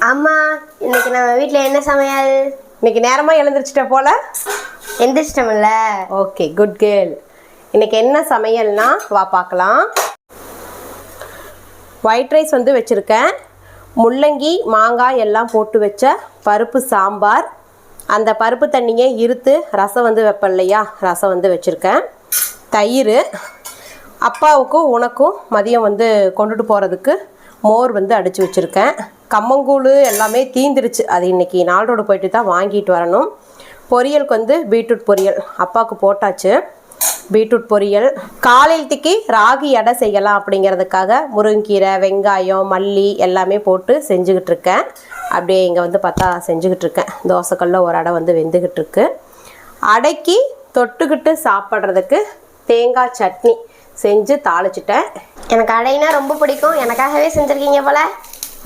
அம்மா, இன்னைக்கு நம்ம வீட்டில் என்ன சமையல்? இன்னைக்கு நேரமாக எழுந்திரிச்சிட்ட போல. எந்திரிச்சிட்டோம்ல. Okay, good girl. இன்னைக்கு என்ன சமையல்னா வா பார்க்கலாம். ஒயிட் ரைஸ் வந்து வச்சுருக்கேன். முள்ளங்கி மாங்காய் எல்லாம் போட்டு வச்ச பருப்பு சாம்பார். அந்த பருப்பு தண்ணியை இருத்து ரசம் வந்து வைப்பேன் இல்லையா, ரசம் வந்து வச்சுருக்கேன். தயிர், அப்பாவுக்கும் உனக்கும் மதியம் வந்து கொண்டுட்டு போகிறதுக்கு மோர் வந்து அடித்து வச்சுருக்கேன். கம்மங்கூழ் எல்லாமே தீந்துருச்சு, அது இன்றைக்கி நாள் ரோடு போயிட்டு தான் வாங்கிட்டு வரணும். பொரியலுக்கு வந்து பீட்ரூட் பொரியல் அப்பாவுக்கு போட்டாச்சு. பீட்ரூட் பொரியல். காலையிலத்துக்கு ராகி எடை செய்யலாம் அப்படிங்கிறதுக்காக முருங்கீரை, வெங்காயம், மல்லி எல்லாமே போட்டு செஞ்சுக்கிட்டு இருக்கேன். அப்படியே இங்கே வந்து பார்த்தா செஞ்சுக்கிட்டு இருக்கேன். தோசைக்கல்ல ஒரு அடை வந்து வெந்துக்கிட்டு இருக்கு. அடைக்கு தொட்டுக்கிட்டு சாப்பிட்றதுக்கு தேங்காய் சட்னி செஞ்சு தாளிச்சிட்டேன். எனக்கு அடைனா ரொம்ப பிடிக்கும், எனக்காகவே செஞ்சுருக்கீங்க போல.